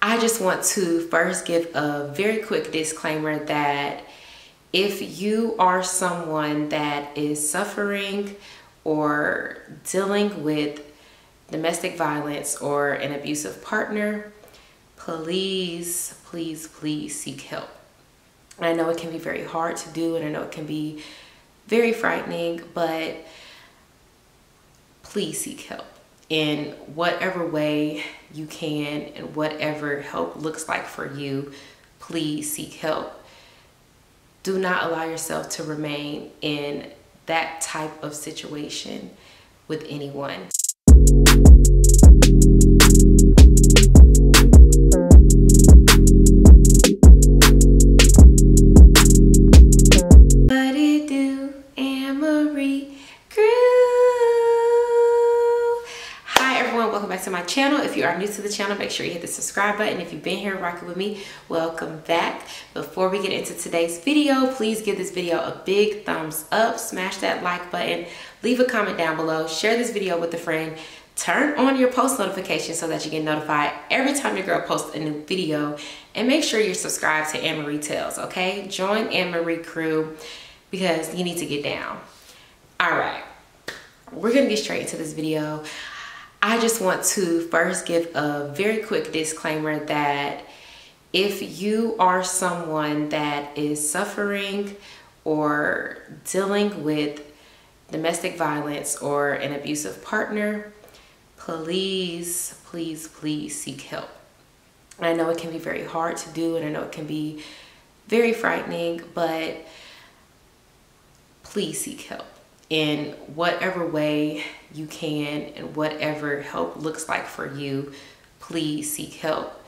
I just want to first give a very quick disclaimer that if you are someone that is suffering or dealing with domestic violence or an abusive partner, please seek help. I know it can be very hard to do, and I know it can be very frightening, but please seek help in whatever way you can, and whatever help looks like for you. Please seek help. Do not allow yourself to remain in that type of situation with anyone. To my channel. If you are new to the channel, make sure you hit the subscribe button. If you've been here rocking with me, welcome back. Before we get into today's video, please give this video a big thumbs up, smash that like button, leave a comment down below, share this video with a friend, turn on your post notifications so that you get notified every time your girl posts a new video, and make sure you're subscribed to Anne Marie Tales, okay? Join Anne Marie crew because you need to get down. All right, we're gonna get straight into this video. I just want to first give a very quick disclaimer that if you are someone that is suffering or dealing with domestic violence or an abusive partner, please seek help. I know it can be very hard to do, and I know it can be very frightening, but please seek help in whatever way you can, and whatever help looks like for you. Please seek help.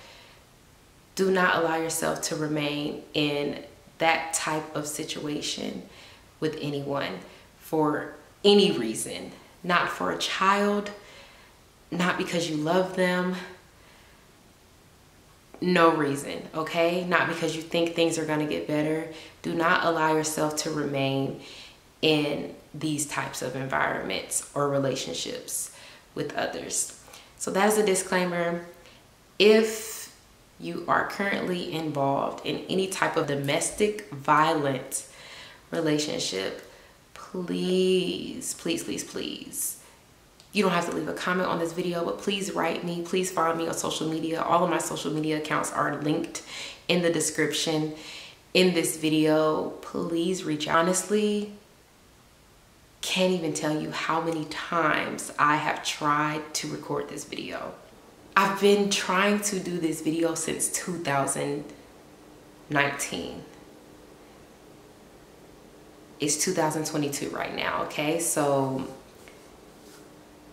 Do not allow yourself to remain in that type of situation with anyone for any reason. Not for a child, not because you love them, no reason, okay? Not because you think things are gonna get better. Do not allow yourself to remain in these types of environments or relationships with others. So that is a disclaimer. If you are currently involved in any type of domestic violence relationship, please, you don't have to leave a comment on this video, but please write me, please follow me on social media. All of my social media accounts are linked in the description in this video. Please reach out. Honestly, can't even tell you how many times I have tried to record this video. I've been trying to do this video since 2019. It's 2022 right now, okay? So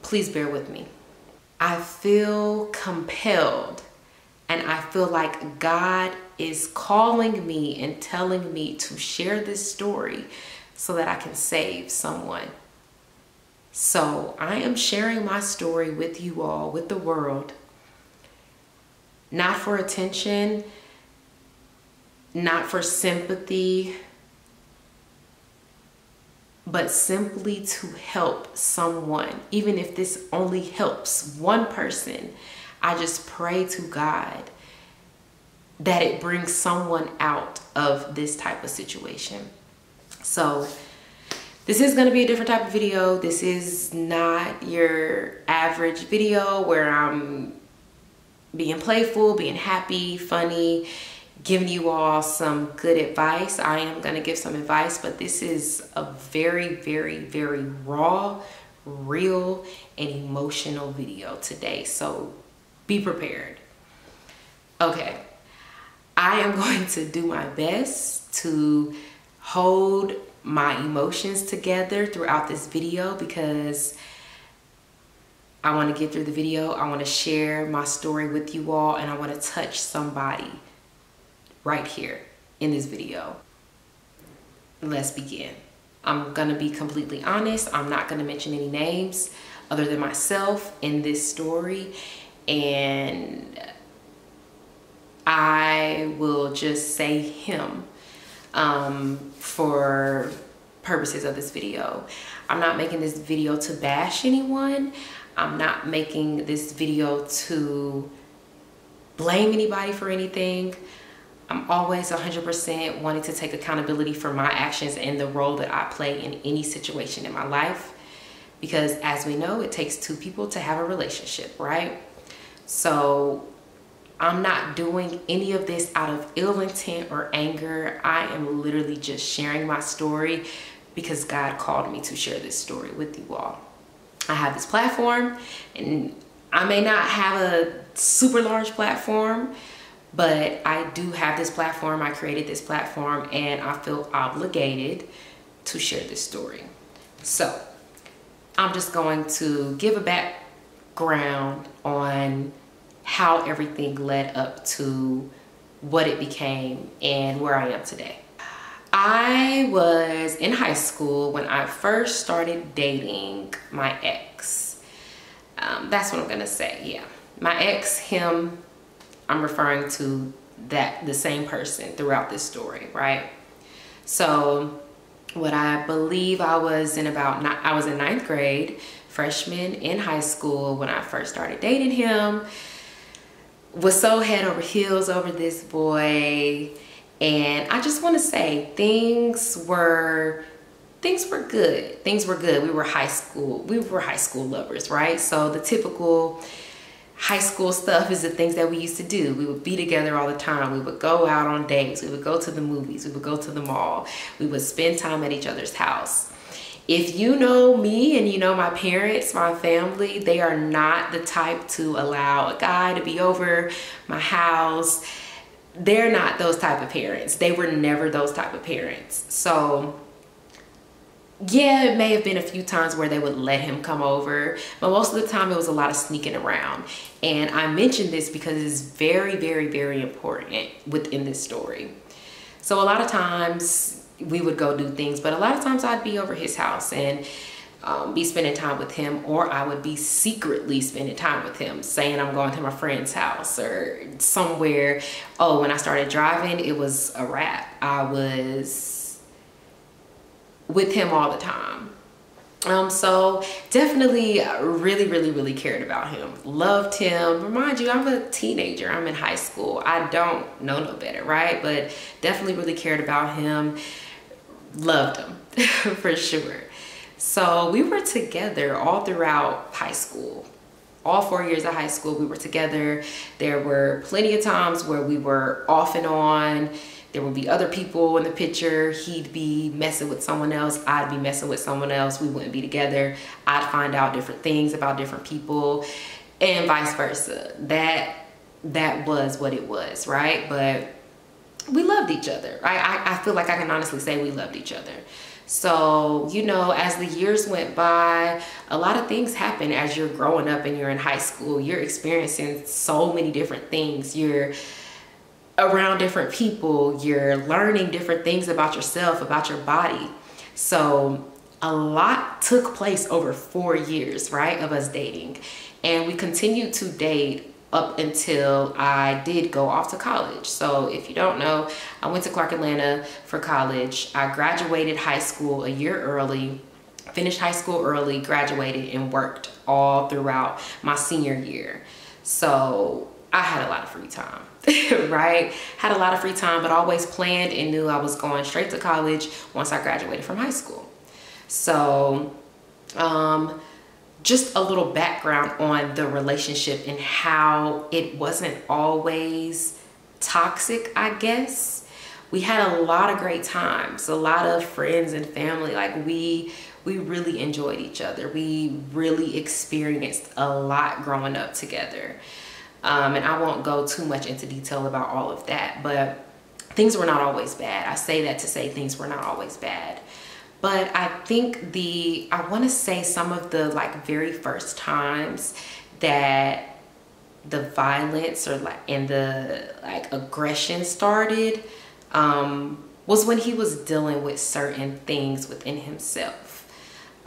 please bear with me. I feel compelled, and I feel like God is calling me and telling me to share this story so that I can save someone. So I am sharing my story with you all, with the world, not for attention, not for sympathy, but simply to help someone. Even if this only helps one person, I just pray to God that it brings someone out of this type of situation. So this is going to be a different type of video. This is not your average video where I'm being playful, being happy, funny, giving you all some good advice. I am going to give some advice, but this is a very raw, real, and emotional video today. So be prepared. Okay, I am going to do my best to hold my emotions together throughout this video because I want to get through the video. I want to share my story with you all, and I want to touch somebody right here in this video. Let's begin. I'm going to be completely honest. I'm not going to mention any names other than myself in this story, and I will just say him for purposes of this video. I'm not making this video to bash anyone. I'm not making this video to blame anybody for anything. I'm always 100% wanting to take accountability for my actions and the role that I play in any situation in my life. Because as we know, it takes two people to have a relationship, right? So I'm not doing any of this out of ill intent or anger. I am literally just sharing my story because God called me to share this story with you all. I have this platform, and I may not have a super large platform, but I do have this platform. I created this platform, and I feel obligated to share this story. So I'm just going to give a background on how everything led up to what it became and where I am today. I was in high school when I first started dating my ex. That's what I'm gonna say, yeah. My ex, him, I'm referring to the same person throughout this story, right? So what I believe I was in ninth grade, freshman in high school when I first started dating him. Was so head over heels over this boy, and I just want to say things were good. Things were good. We were high school lovers, right? So the typical high school stuff is the things that we used to do. We would be together all the time. We would go out on dates. We would go to the movies. We would go to the mall. We would spend time at each other's house. If you know me and you know my parents, my family, they are not the type to allow a guy to be over my house. They're not those type of parents. They were never those type of parents. So yeah, it may have been a few times where they would let him come over, but most of the time it was a lot of sneaking around. And I mention this because it's very, very, very important within this story. So a lot of times we would go do things, but a lot of times I'd be over his house and be spending time with him, or I would be secretly spending time with him, saying I'm going to my friend's house or somewhere. Oh, when I started driving, it was a wrap. I was with him all the time. So definitely really, really, really cared about him. Loved him. Remind you, I'm a teenager. I'm in high school. I don't know no better, right? But definitely really cared about him. Loved him for sure. So we were together all throughout high school. All 4 years of high school, we were together. There were plenty of times where we were off and on. There would be other people in the picture. He'd be messing with someone else. I'd be messing with someone else. We wouldn't be together. I'd find out different things about different people and vice versa. That was what it was, right? But we loved each other. I feel like I can honestly say we loved each other. So, you know, as the years went by, a lot of things happen as you're growing up and you're in high school. You're experiencing so many different things. You're around different people. You're learning different things about yourself, about your body. So a lot took place over 4 years, right, of us dating. And we continued to date up until I did go off to college. So if you don't know, I went to Clark Atlanta for college. I graduated high school a year early, finished high school early, graduated, and worked all throughout my senior year. So I had a lot of free time, right? Had a lot of free time, but always planned and knew I was going straight to college once I graduated from high school. So, just a little background on the relationship and how it wasn't always toxic, I guess. We had a lot of great times, a lot of friends and family. Like we really enjoyed each other. We really experienced a lot growing up together. And I won't go too much into detail about all of that, but things were not always bad. I say that to say things were not always bad. But I think I want to say some of the very first times that the violence or the aggression started was when he was dealing with certain things within himself.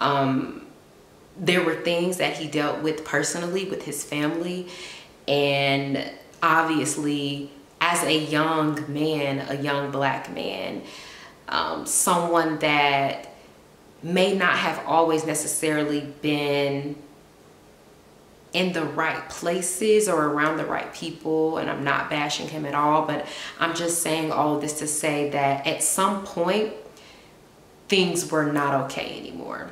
There were things that he dealt with personally with his family, and obviously as a young man, a young black man, someone that may not have always necessarily been in the right places or around the right people. And I'm not bashing him at all, but I'm just saying all of this to say that at some point things were not okay anymore.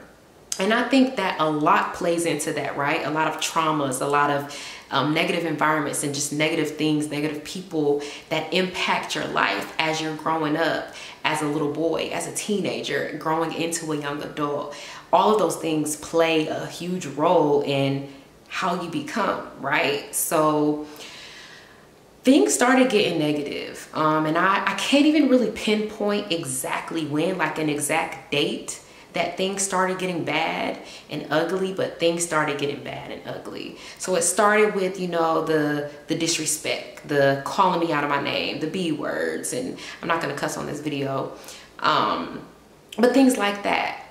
And I think that a lot plays into that, right? A lot of traumas, a lot of negative environments, and just negative things, negative people that impact your life as you're growing up, as a little boy, as a teenager, growing into a young adult. All of those things play a huge role in how you become, right? So things started getting negative. And I can't even really pinpoint exactly when, like an exact date that things started getting bad and ugly, but things started getting bad and ugly. So it started with, you know, the disrespect, the calling me out of my name, the B words, and I'm not gonna cuss on this video, but things like that,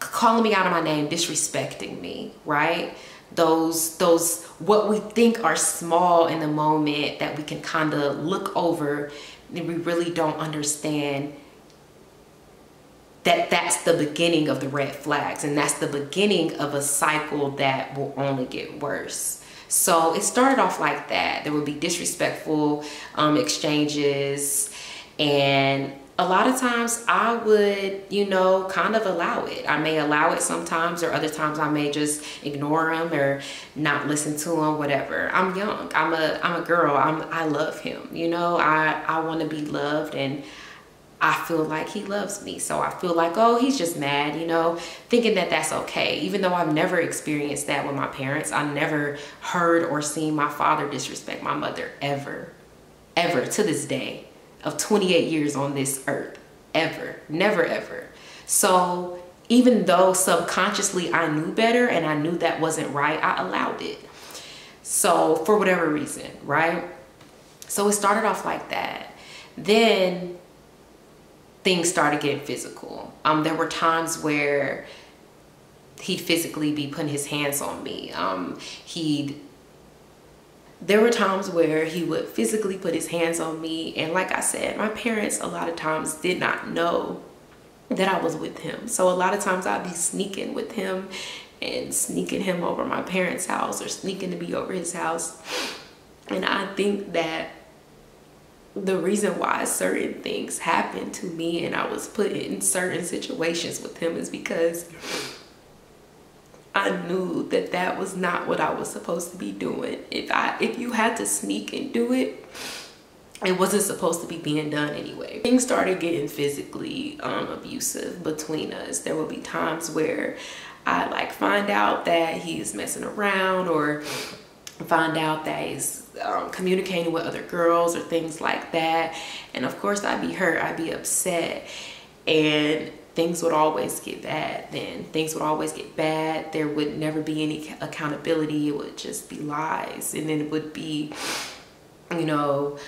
calling me out of my name, disrespecting me, right? Those what we think are small in the moment that we can kind of look over, and we really don't understand that that's the beginning of the red flags, and that's the beginning of a cycle that will only get worse. So it started off like that. There would be disrespectful exchanges, and a lot of times I would, you know, kind of allow it. I may allow it sometimes, or other times I may just ignore him or not listen to him, whatever. I'm young, I'm a girl, I love him, you know, I want to be loved, and I feel like he loves me. So I feel like, oh, he's just mad, you know, thinking that that's okay. Even though I've never experienced that with my parents. I never heard or seen my father disrespect my mother ever to this day of 28 years on this earth, ever, never, ever. So even though subconsciously I knew better and I knew that wasn't right, I allowed it. So for whatever reason, right? So it started off like that. Then things started getting physical. There were times where he'd physically be putting his hands on me. There were times where he would physically put his hands on me. And like I said, my parents a lot of times did not know that I was with him. So a lot of times I'd be sneaking with him and sneaking him over my parents' house or sneaking to be over his house. And I think that the reason why certain things happened to me and I was put in certain situations with him is because I knew that that was not what I was supposed to be doing. If you had to sneak and do it, it wasn't supposed to be being done anyway. Things started getting physically abusive between us. There would be times where I like find out that he's messing around, or find out that he's communicating with other girls or things like that. And of course I'd be hurt, I'd be upset, and things would always get bad. Then things would always get bad. There would never be any accountability. It would just be lies. And then it would be, you know,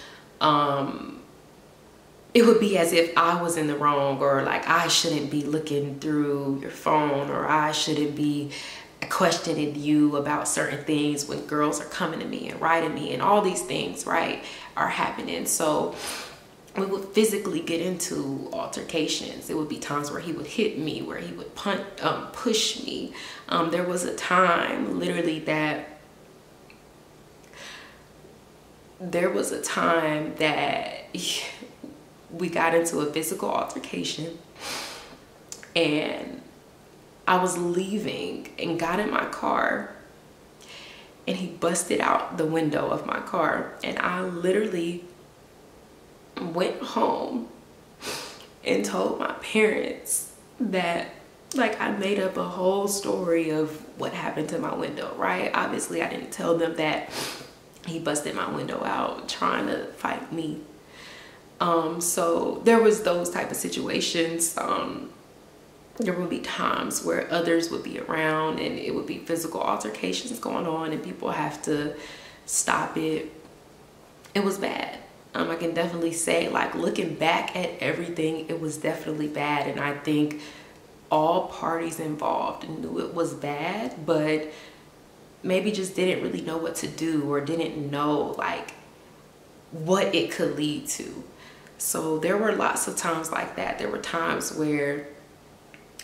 it would be as if I was in the wrong, or like I shouldn't be looking through your phone, or I shouldn't be questioning you about certain things when girls are coming to me and writing me, and all these things, right, are happening. So we would physically get into altercations. There would be times where he would hit me, where he would push me. There was a time literally that we got into a physical altercation, and I was leaving and got in my car, and he busted out the window of my car, and I literally went home and told my parents that, like, I made up a whole story of what happened to my window, right? Obviously I didn't tell them that he busted my window out trying to fight me. So there was those type of situations. There would be times where others would be around and it would be physical altercations going on, and people have to stop it. It was bad. I can definitely say, like, looking back at everything, it was definitely bad. And I think all parties involved knew it was bad, but maybe just didn't really know what to do, or didn't know like what it could lead to. So there were lots of times like that. There were times where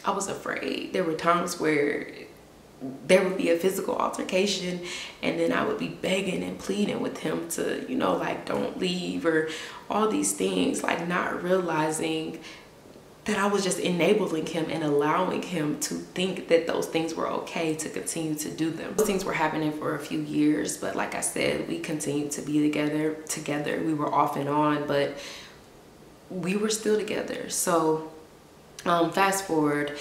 I was afraid. There were times where there would be a physical altercation, and then I would be begging and pleading with him to, you know, like, don't leave, or all these things, like not realizing that I was just enabling him and allowing him to think that those things were okay to continue to do them. Those things were happening for a few years, but like I said, we continued to be together. We were off and on, but we were still together. So fast forward,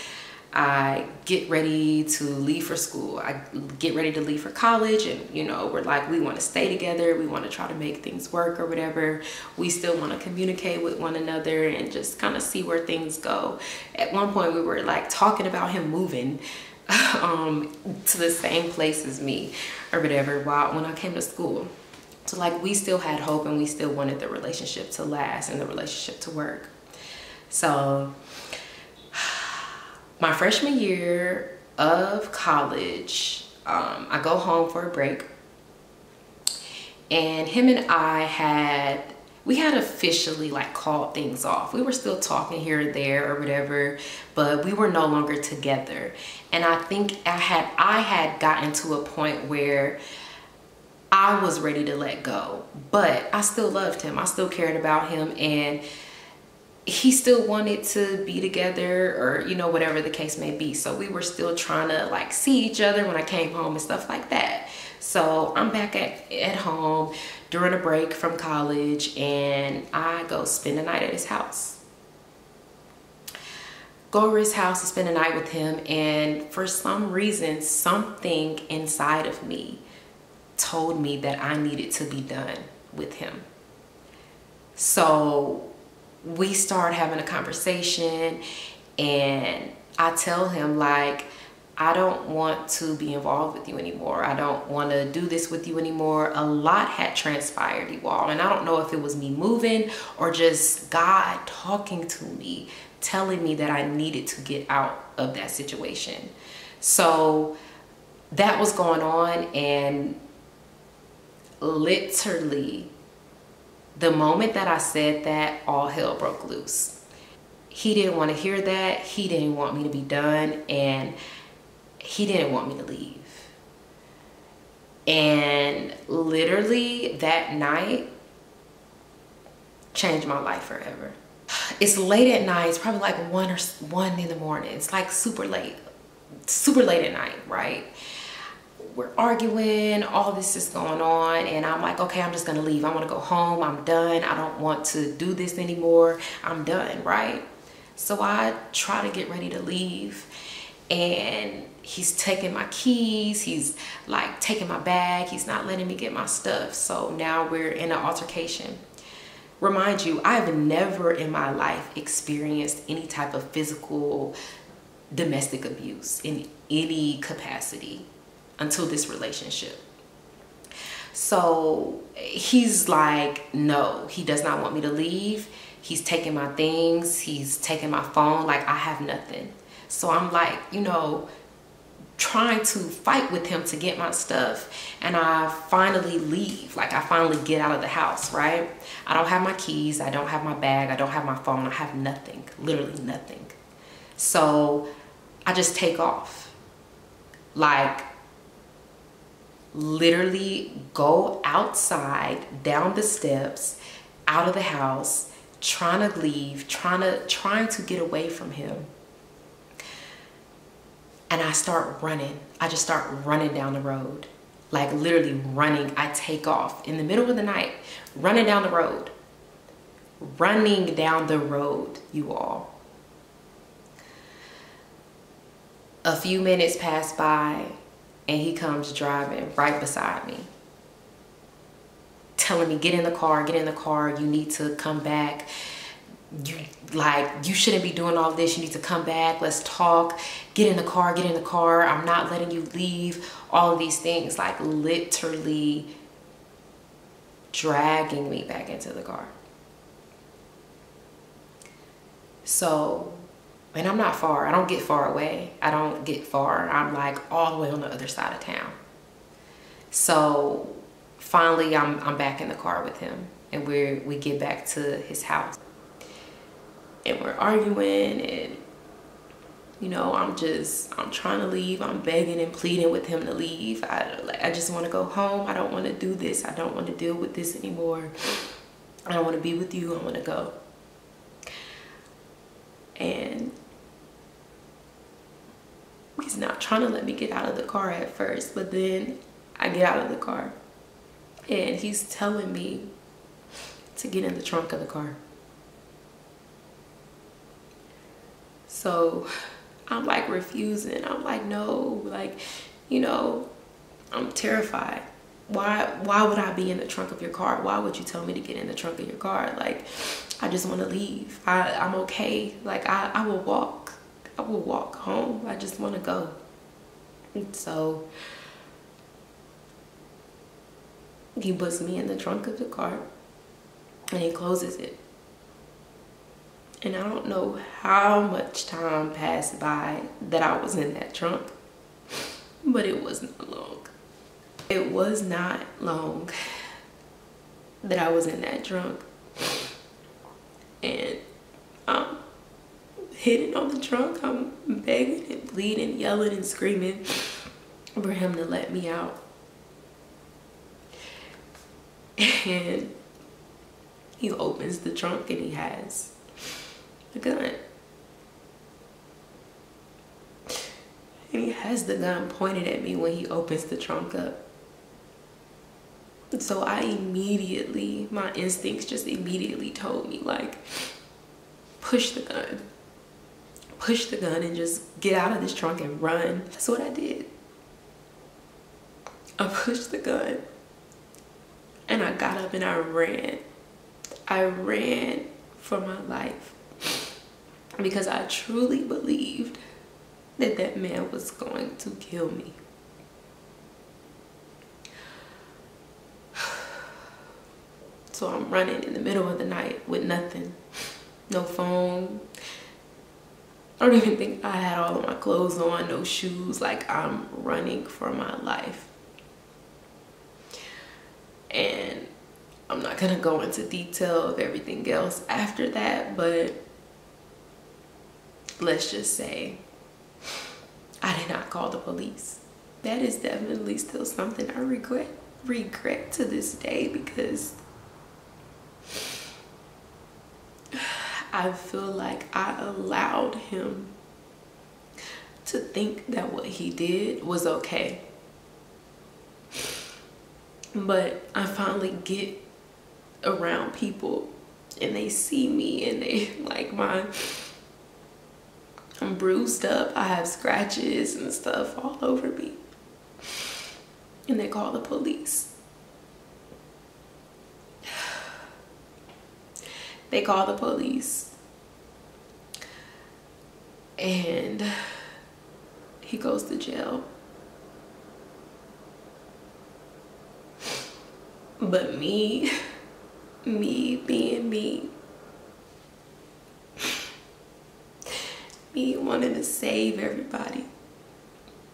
I get ready to leave for school. I get ready to leave for college, and you know, we're like, we want to stay together. We want to try to make things work or whatever. We still want to communicate with one another and just kind of see where things go. At one point, we were like talking about him moving to the same place as me or whatever when I came to school. So like, we still had hope, and we still wanted the relationship to last and the relationship to work. So my freshman year of college, I go home for a break, and him and I had officially like called things off. We were still talking here and there or whatever, but we were no longer together. And I think I had gotten to a point where I was ready to let go, but I still loved him. I still cared about him, and he still wanted to be together, or you know, whatever the case may be. So we were still trying to like see each other when I came home and stuff like that. So I'm back at home during a break from college, and I go spend the night at his house. Go over his house and spend the night with him, and for some reason, something inside of me told me that I needed to be done with him. So we start having a conversation, and I tell him, like, I don't want to be involved with you anymore. I don't want to do this with you anymore. A lot had transpired, you all, and I don't know if it was me moving or just God talking to me, telling me that I needed to get out of that situation. So that was going on, and literally the moment that I said that, all hell broke loose. He didn't want to hear that. He didn't want me to be done, and he didn't want me to leave. And literally that night changed my life forever. It's late at night. It's probably like 1 in the morning. It's like super late at night, right? We're arguing, all this is going on, and I'm like, okay, I'm just gonna leave. I want to go home. I'm done. I don't want to do this anymore. I'm done, right? So I try to get ready to leave, and he's taking my keys. He's like taking my bag. He's not letting me get my stuff. So now we're in an altercation. Remind you, I've never in my life experienced any type of physical domestic abuse in any capacity until this relationship. So he's like, no, he does not want me to leave. He's taking my things. He's taking my phone. Like, I have nothing. So I'm like, you know, trying to fight with him to get my stuff. And I finally leave. Like, I finally get out of the house, right? I don't have my keys. I don't have my bag. I don't have my phone. I have nothing, literally nothing. So I just take off. Like, literally go outside, down the steps, out of the house, trying to leave, trying to get away from him. And I start running. I just start running down the road. Like, literally running. I take off in the middle of the night, running down the road. Running down the road, you all. A few minutes pass by, and he comes driving right beside me, telling me, get in the car, you need to come back. You shouldn't be doing all this. You need to come back. Let's talk. Get in the car. I'm not letting you leave. All of these things, like literally dragging me back into the car. So, and I'm not far. I don't get far away. I'm like all the way on the other side of town. So finally I'm back in the car with him, and we get back to his house. And we're arguing, and You know, I'm trying to leave. I'm begging and pleading with him to leave. I just want to go home. I don't want to do this. I don't want to deal with this anymore. I don't want to be with you. I want to go. And he's not trying to let me get out of the car at first, but then I get out of the car and he's telling me to get in the trunk of the car. So I'm like refusing. I'm like, no, like, you know, I'm terrified. Why would I be in the trunk of your car? Why would you tell me to get in the trunk of your car? Like, I just want to leave. I'm okay. Like, I will walk. I will walk home. I just want to go. And so he puts me in the trunk of the car and he closes it. And I don't know how much time passed by that I was in that trunk, but it wasn't long. It was not long that I was in that trunk. And I'm hitting on the trunk. I'm begging and pleading, yelling and screaming for him to let me out. And he opens the trunk and he has a gun. And he has the gun pointed at me when he opens the trunk up. So I immediately, my instincts just immediately told me, like, push the gun. Push the gun and just get out of this trunk and run. That's what I did. I pushed the gun and I got up and I ran. I ran for my life because I truly believed that that man was going to kill me. So I'm running in the middle of the night with nothing, no phone. I don't even think I had all of my clothes on, no shoes. Like, I'm running for my life. And I'm not gonna go into detail of everything else after that, but let's just say I did not call the police. That is definitely still something I regret to this day, because I feel like I allowed him to think that what he did was okay. But I finally get around people and they see me and they like I'm bruised up. I have scratches and stuff all over me. And they call the police. They call the police. And he goes to jail. But me being me wanting to save everybody,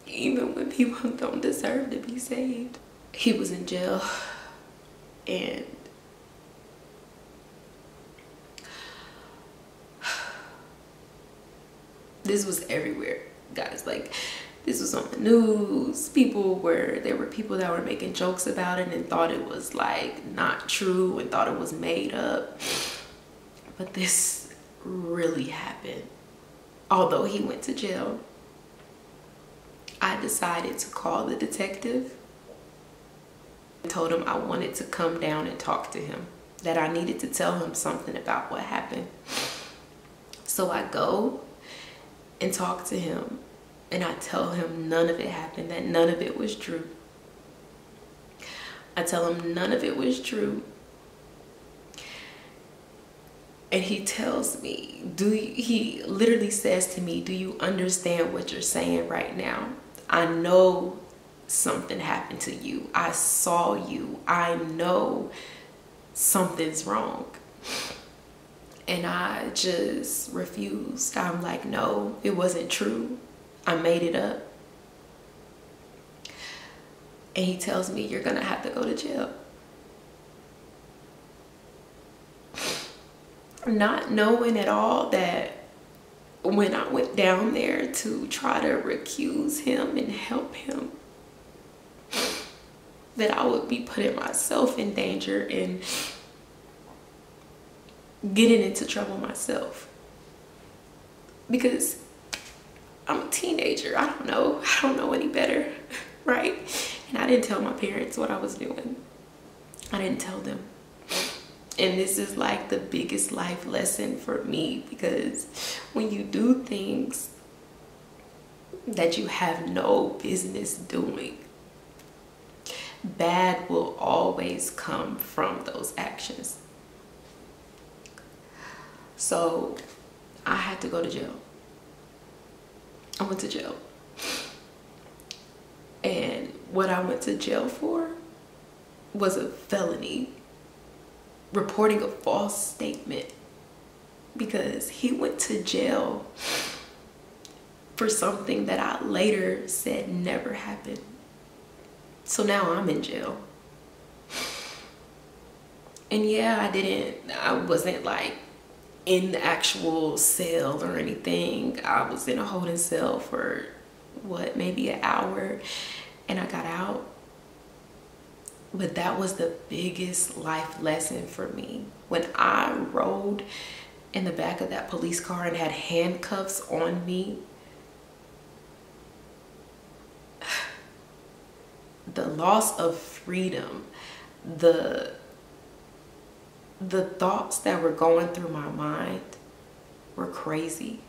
even when people don't deserve to be saved. He was in jail, and this was everywhere, guys. Like, this was on the news. There were people that were making jokes about it and thought it was like not true and thought it was made up. But this really happened. Although he went to jail, I decided to call the detective. I told him I wanted to come down and talk to him, that I needed to tell him something about what happened. So I go and talk to him, and I tell him none of it happened, that none of it was true. I tell him none of it was true. And he tells me, he literally says to me, do you understand what you're saying right now? I know something happened to you. I saw you. I know something's wrong. And I just refused. I'm like, no, it wasn't true. I made it up. And he tells me, you're gonna have to go to jail. Not knowing at all that when I went down there to try to recuse him and help him, that I would be putting myself in danger and getting into trouble myself. Because I'm a teenager. I don't know any better, right? And I didn't tell my parents what I was doing. I didn't tell them. And this is like the biggest life lesson for me, because when you do things that you have no business doing, bad will always come from those actions. So I had to go to jail. I went to jail. And what I went to jail for was a felony, reporting a false statement, because he went to jail for something that I later said never happened. So now I'm in jail. And yeah, I wasn't like in the actual cell or anything. I was in a holding cell for what, maybe an hour, and I got out. But that was the biggest life lesson for me. When I rode in the back of that police car and had handcuffs on me, the loss of freedom, the thoughts that were going through my mind were crazy.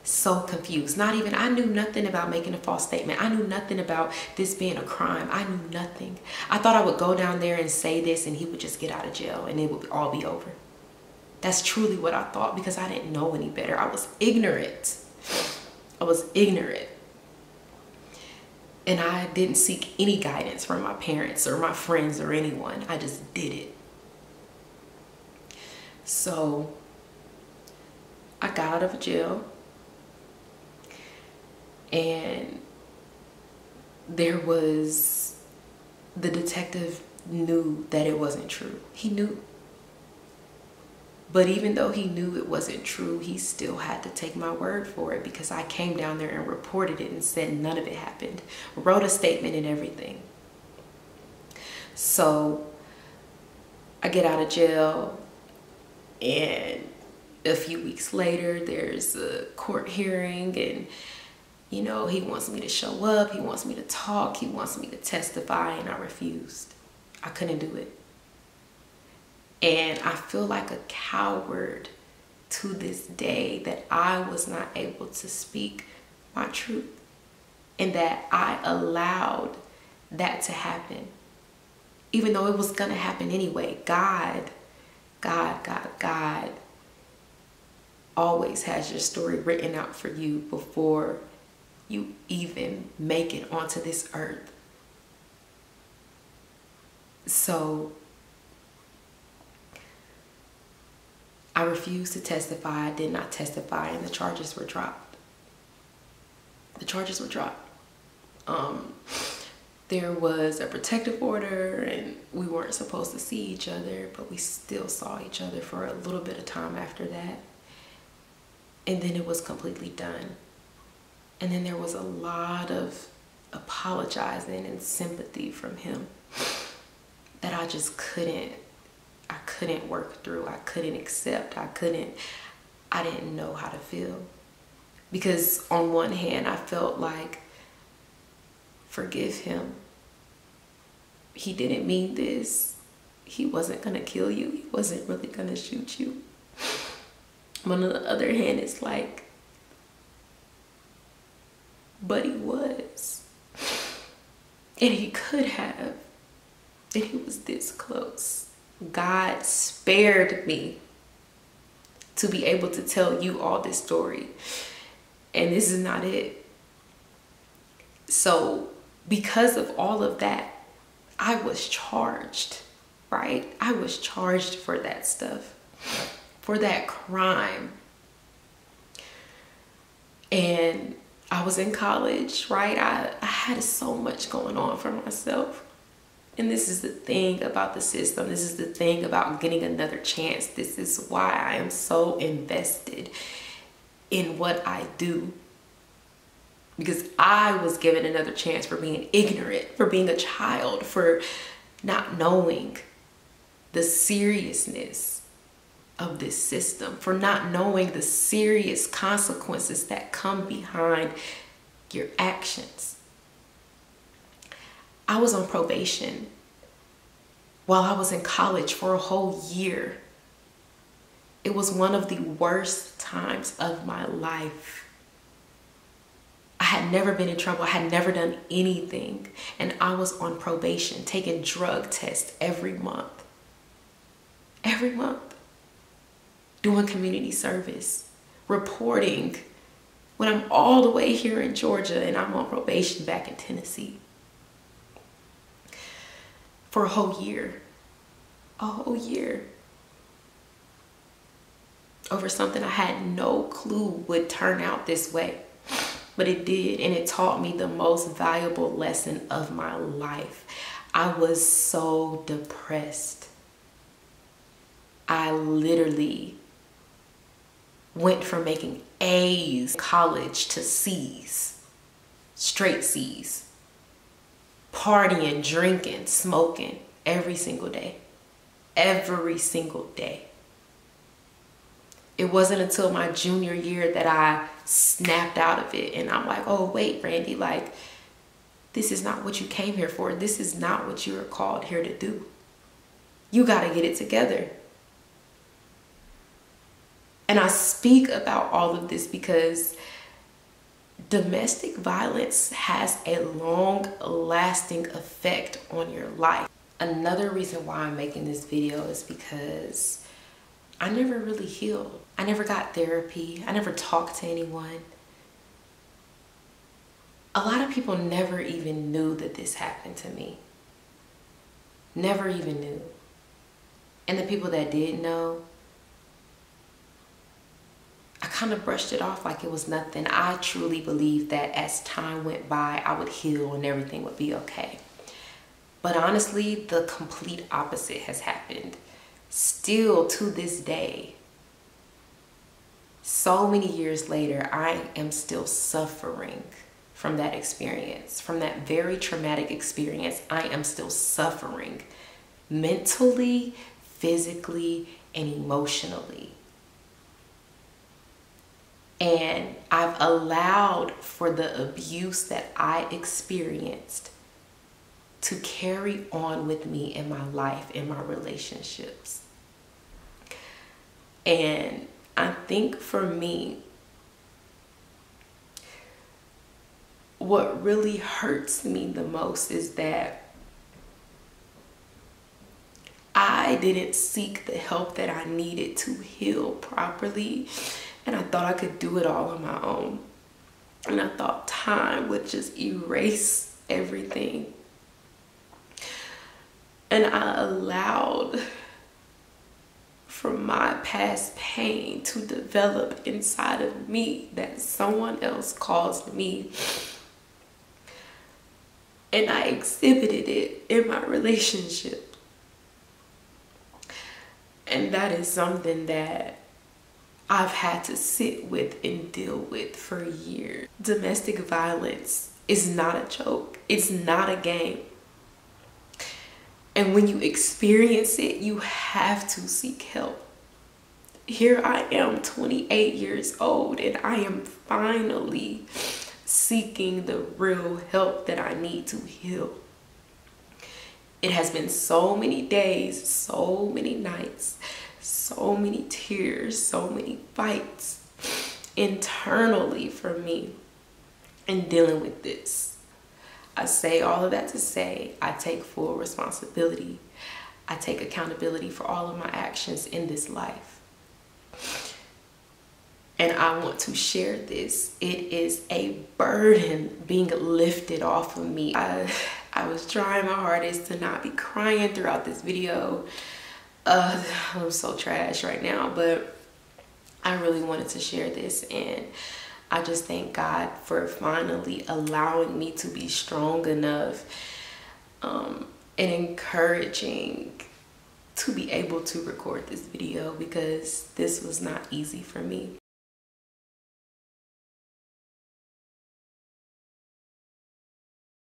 So confused. I knew nothing about making a false statement. I knew nothing about this being a crime. I knew nothing. I thought I would go down there and say this and he would just get out of jail and it would all be over. That's truly what I thought, because I didn't know any better. I was ignorant. I was ignorant. And I didn't seek any guidance from my parents or my friends or anyone. I just did it. So I got out of jail, and the detective knew that it wasn't true. He knew. But even though he knew it wasn't true, he still had to take my word for it, because I came down there and reported it and said none of it happened. Wrote a statement and everything. So I get out of jail, and a few weeks later there's a court hearing, and you know, he wants me to show up, he wants me to talk, he wants me to testify, and I refused. I couldn't do it. And I feel like a coward to this day that I was not able to speak my truth, and that I allowed that to happen, even though it was gonna happen anyway. God always has your story written out for you before you even make it onto this earth. So I refused to testify. I did not testify, and the charges were dropped. The charges were dropped. There was a protective order, and we weren't supposed to see each other, but we still saw each other for a little bit of time after that. And then it was completely done. And then there was a lot of apologizing and sympathy from him that I just couldn't work through. I couldn't accept. I didn't know how to feel. Because on one hand, I felt like, forgive him. He didn't mean this. He wasn't gonna kill you. He wasn't really gonna shoot you. But on the other hand, it's like, but he was. And he could have. And he was this close. God spared me to be able to tell you all this story. And this is not it. So because of all of that, I was charged, right? I was charged for that stuff, for that crime. And I was in college, right? I had so much going on for myself. And this is the thing about the system. This is the thing about getting another chance. This is why I am so invested in what I do, because I was given another chance for being ignorant, for being a child, for not knowing the seriousness of this system, for not knowing the serious consequences that come behind your actions. I was on probation while I was in college for a whole year. It was one of the worst times of my life. I had never been in trouble. I had never done anything. And I was on probation, taking drug tests every month. Every month. Doing community service. Reporting when I'm all the way here in Georgia and I'm on probation back in Tennessee. For a whole year. A whole year. Over something I had no clue would turn out this way. But it did, and it taught me the most valuable lesson of my life. I was so depressed. I literally went from making A's in college to C's, straight C's, partying, drinking, smoking every single day. Every single day. It wasn't until my junior year that I snapped out of it, and I'm like, oh wait, Randy, like, this is not what you came here for. This is not what you are called here to do. You got to get it together. And I speak about all of this because domestic violence has a long-lasting effect on your life. Another reason why I'm making this video is because I never really healed. I never got therapy. I never talked to anyone. A lot of people never even knew that this happened to me. Never even knew. And the people that did know, I kind of brushed it off like it was nothing. I truly believed that as time went by, I would heal and everything would be okay. But honestly, the complete opposite has happened. Still to this day, so many years later, I am still suffering from that experience, from that very traumatic experience. I am still suffering mentally, physically, and emotionally. And I've allowed for the abuse that I experienced to carry on with me in my life, in my relationships. And I think for me, what really hurts me the most is that I didn't seek the help that I needed to heal properly. And I thought I could do it all on my own. And I thought time would just erase everything. And I allowed for my past pain to develop inside of me that someone else caused me. And I exhibited it in my relationship. And that is something that I've had to sit with and deal with for years. Domestic violence is not a joke. It's not a game. And when you experience it, you have to seek help. Here I am, 28 years old, and I am finally seeking the real help that I need to heal. It has been so many days, so many nights, so many tears, so many fights internally for me in dealing with this. I say all of that to say I take full responsibility. I take accountability for all of my actions in this life. And I want to share this. It is a burden being lifted off of me. I was trying my hardest to not be crying throughout this video. I'm so trash right now, but I really wanted to share this, and I just thank God for finally allowing me to be strong enough and encouraging to be able to record this video, because this was not easy for me.